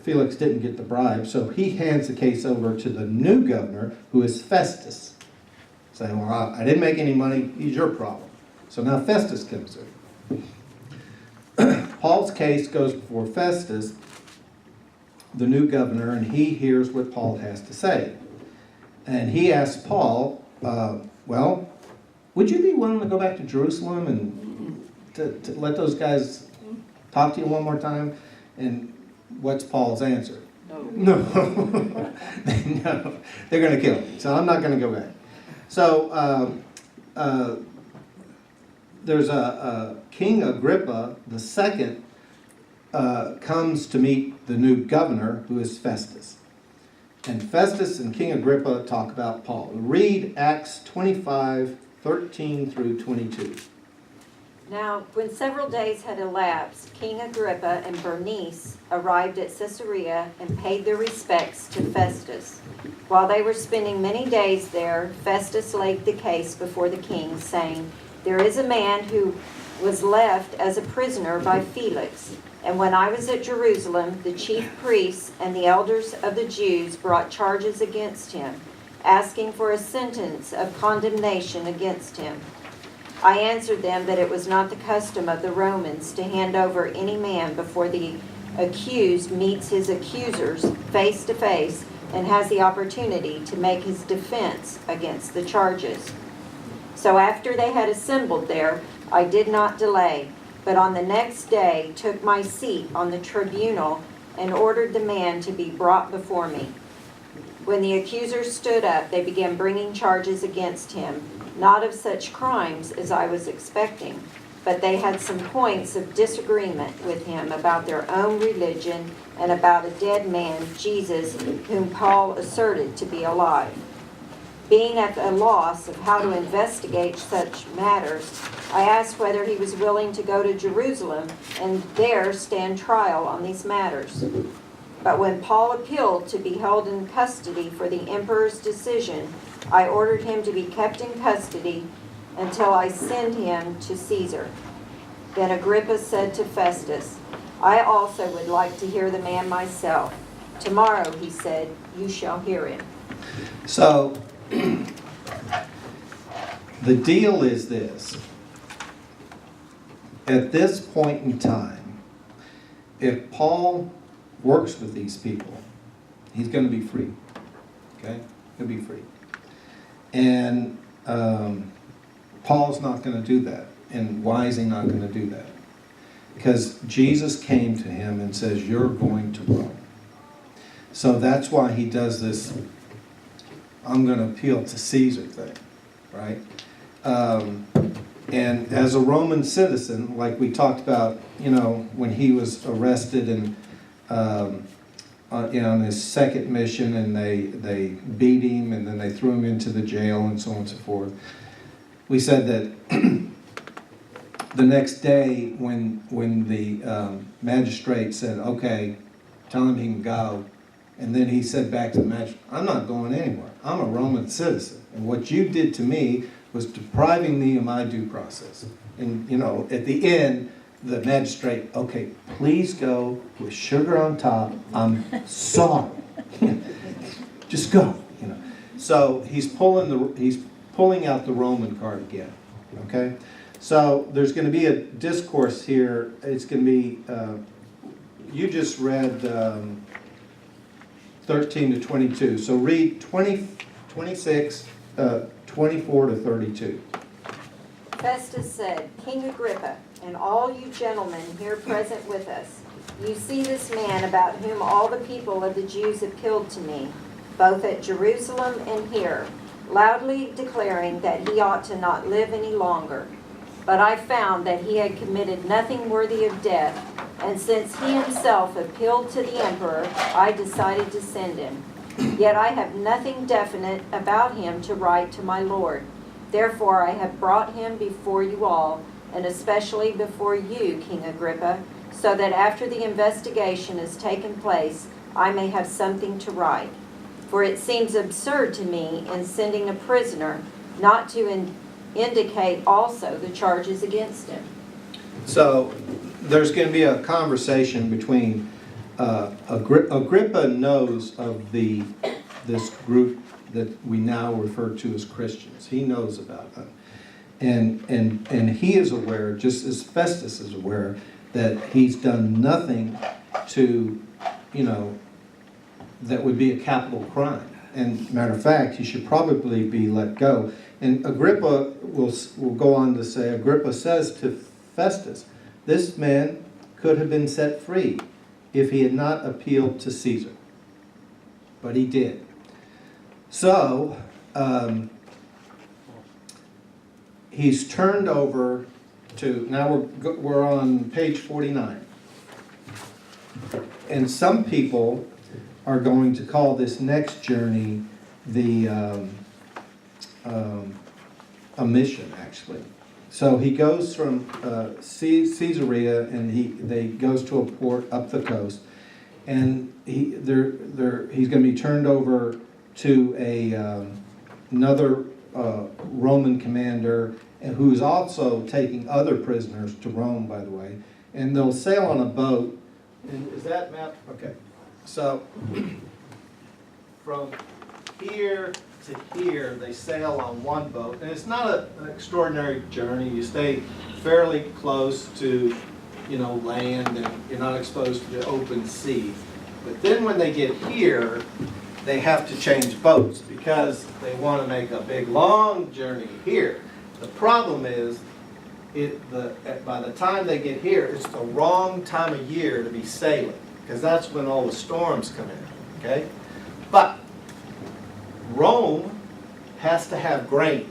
Felix didn't get the bribe, so he hands the case over to the new governor, who is Festus, saying, well, I didn't make any money, he's your problem. So now Festus comes in. Paul's case goes before Festus, the new governor, and he hears what Paul has to say. And he asks Paul, well, would you be willing to go back to Jerusalem and to let those guys talk to you one more time? And what's Paul's answer? No. No. They're going to kill me, so I'm not going to go back. So there's a King Agrippa II comes to meet the new governor, who is Festus. And Festus and King Agrippa talk about Paul. Read Acts 25, 13 through 22. Now, when several days had elapsed, King Agrippa and Bernice arrived at Caesarea and paid their respects to Festus. While they were spending many days there, Festus laid the case before the king, saying, there is a man who was left as a prisoner by Felix. And when I was at Jerusalem, the chief priests and the elders of the Jews brought charges against him, asking for a sentence of condemnation against him. I answered them that it was not the custom of the Romans to hand over any man before the accused meets his accusers face to face and has the opportunity to make his defense against the charges. So after they had assembled there, I did not delay, but on the next day took my seat on the tribunal and ordered the man to be brought before me. When the accusers stood up, they began bringing charges against him, not of such crimes as I was expecting, but they had some points of disagreement with him about their own religion and about a dead man, Jesus, whom Paul asserted to be alive. Being at a loss of how to investigate such matters, I asked whether he was willing to go to Jerusalem and there stand trial on these matters. But when Paul appealed to be held in custody for the emperor's decision, I ordered him to be kept in custody until I send him to Caesar. Then Agrippa said to Festus, I also would like to hear the man myself. Tomorrow, he said, you shall hear him. So, the deal is this. At this point in time, if Paul works with these people, he's going to be free. Okay? He'll be free. And Paul's not going to do that. And why is he not going to do that? Because Jesus came to him and says, you're going to Rome. So that's why he does this I'm going to appeal to Caesar thing, right? And as a Roman citizen, like we talked about, you know, when he was arrested and on his second mission, and they beat him, and then they threw him into the jail, and so on and so forth. We said that the next day, when the magistrate said, "Okay, tell him he can go," and then he said back to the magistrate, "I'm not going anywhere. I'm a Roman citizen, and what you did to me was depriving me of my due process." And you know, at the end, the magistrate, "Okay, please go with sugar on top. I'm sorry. Just go." You know. So he's pulling out the Roman card again. Okay. So there's going to be a discourse here. It's going to be. You just read 13 to 22. So read 20, 26, 24 to 32. Festus said, "King Agrippa, and all you gentlemen here present with us, you see this man about whom all the people of the Jews appealed to me, both at Jerusalem and here, loudly declaring that he ought to not live any longer. But I found that he had committed nothing worthy of death, and since he himself appealed to the emperor, I decided to send him. Yet I have nothing definite about him to write to my lord. Therefore I have brought him before you all, and especially before you, King Agrippa, so that after the investigation has taken place, I may have something to write. For it seems absurd to me in sending a prisoner not to indicate also the charges against him." So there's going to be a conversation between Agrippa knows of this group that we now refer to as Christians. He knows about them. And he is aware, just as Festus is aware, that he's done nothing to, you know, that would be a capital crime. And matter of fact, he should probably be let go. And Agrippa will go on to say, Agrippa says to Festus, "This man could have been set free if he had not appealed to Caesar." But he did. So, he's turned over to, now we're on page 49. And some people are going to call this next journey a mission, actually. So he goes from Caesarea, and they goes to a port up the coast, and he's going to be turned over to another Roman commander, and who's also taking other prisoners to Rome, by the way. And they'll sail on a boat. And is that map? Okay. So from here to here, they sail on one boat, and it's not an extraordinary journey. You stay fairly close to, you know, land, and you're not exposed to the open sea. But then when they get here, they have to change boats because they want to make a big long journey here. The problem is, by the time they get here, it's the wrong time of year to be sailing, because that's when all the storms come in. Okay, but Rome has to have grain.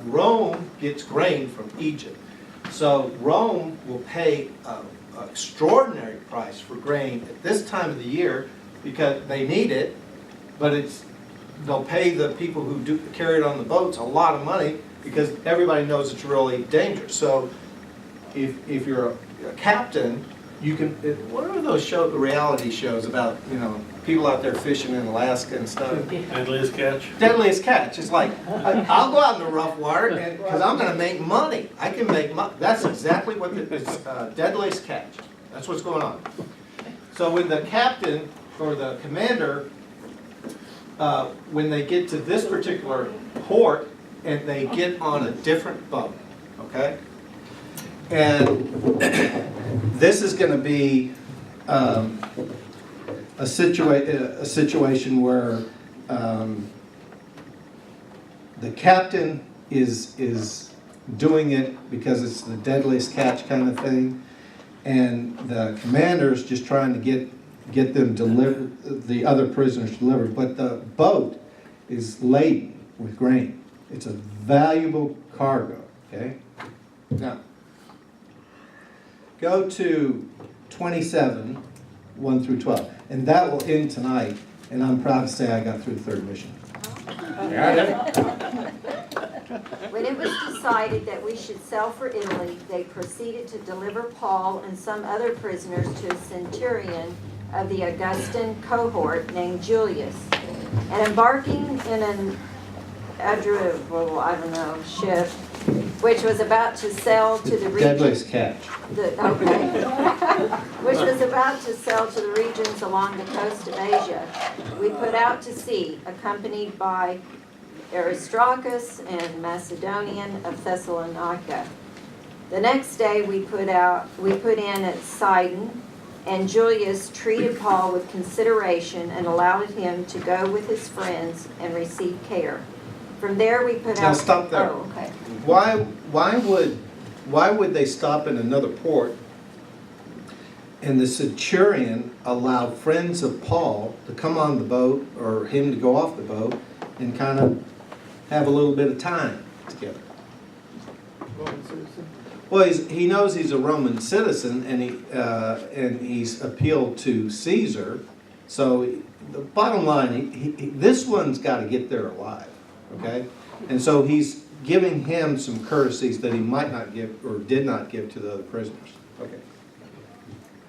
Rome gets grain from Egypt. So Rome will pay an extraordinary price for grain at this time of the year because they need it, but they'll pay the people who carry it on the boats a lot of money because everybody knows it's really dangerous. So if you're a captain, you can, what are those reality shows about, you know, people out there fishing in Alaska and stuff? Deadliest Catch. Deadliest Catch. It's like, I'll go out in the rough water because I'm going to make money. I can make money. That's exactly what it's Deadliest Catch. That's what's going on. So when the captain or the commander, when they get to this particular port and they get on a different boat, okay? And this is going to be a situation where the captain is doing it because it's the deadliest catch kind of thing, and the commander's just trying to get them delivered, the other prisoners delivered. But the boat is laden with grain. It's a valuable cargo, okay? Now, go to 27, 1 through 12. And that will end tonight, and I'm proud to say I got through the third mission. When it was decided that we should sail for Italy, they proceeded to deliver Paul and some other prisoners to a centurion of the Augustan cohort named Julius. And embarking in an ship, which was about to sail to the region. Deadliest catch. Which was about to sail to the regions along the coast of Asia. We put out to sea, accompanied by Aristarchus and Macedonian of Thessalonica. The next day we put in at Sidon, and Julius treated Paul with consideration and allowed him to go with his friends and receive care. From there we put out. Now stop there. Oh, okay. Why would they stop in another port? And the centurion allowed friends of Paul to come on the boat, or him to go off the boat, and kind of have a little bit of time together. Well, he knows he's a Roman citizen, and he's appealed to Caesar. So the bottom line, this one's got to get there alive, okay? And so he's giving him some courtesies that he might not give or did not give to the other prisoners. Okay.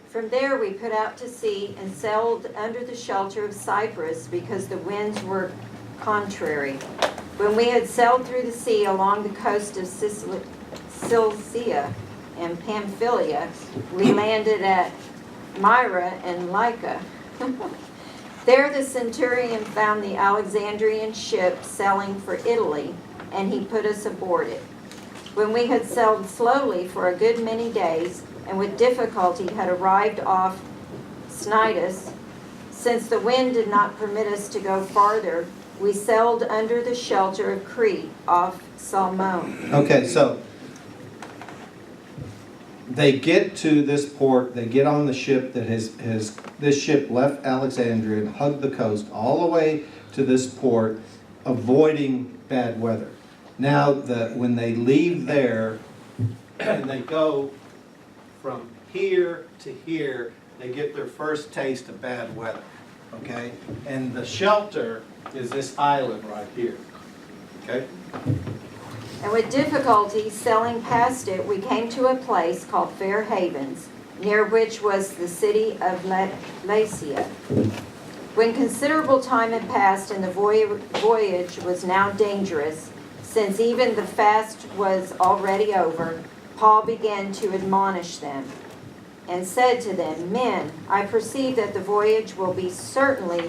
From there we put out to sea and sailed under the shelter of Cyprus because the winds were contrary. When we had sailed through the sea along the coast of Cilicia and Pamphylia, we landed at Myra and Lyca. There the centurion found the Alexandrian ship sailing for Italy, and he put us aboard it. When we had sailed slowly for a good many days, and with difficulty had arrived off Cnidus, since the wind did not permit us to go farther, we sailed under the shelter of Crete off Salmone. Okay, so they get to this port, they get on the ship that this ship left Alexandria and hugged the coast all the way to this port, avoiding bad weather. Now, when they leave there and they go from here to here, they get their first taste of bad weather, okay? And the shelter is this island right here, okay? And with difficulty sailing past it, we came to a place called Fair Havens, near which was the city of Lacia. When considerable time had passed and the voyage was now dangerous, since even the fast was already over, Paul began to admonish them and said to them, "Men, I perceive that the voyage will certainly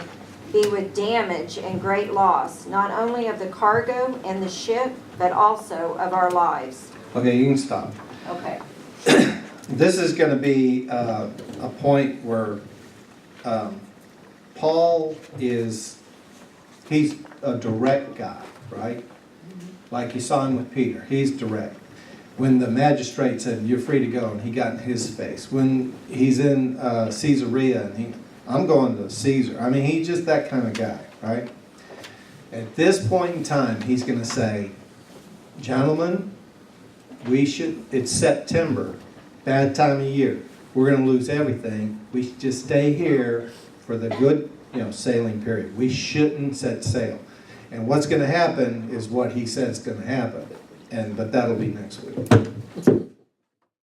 be with damage and great loss, not only of the cargo and the ship, but also of our lives." Okay, you can stop. Okay. This is going to be a point where Paul he's a direct guy, right? Like you saw him with Peter, he's direct. When the magistrate said, "You're free to go," and he got in his face. When he's in Caesarea, and I'm going to Caesar. I mean, he's just that kind of guy, right? At this point in time, he's going to say, "Gentlemen, it's September, bad time of year. We're going to lose everything. We should just stay here for the good, sailing period. We shouldn't set sail." And what's going to happen is what he says is going to happen. But that'll be next week.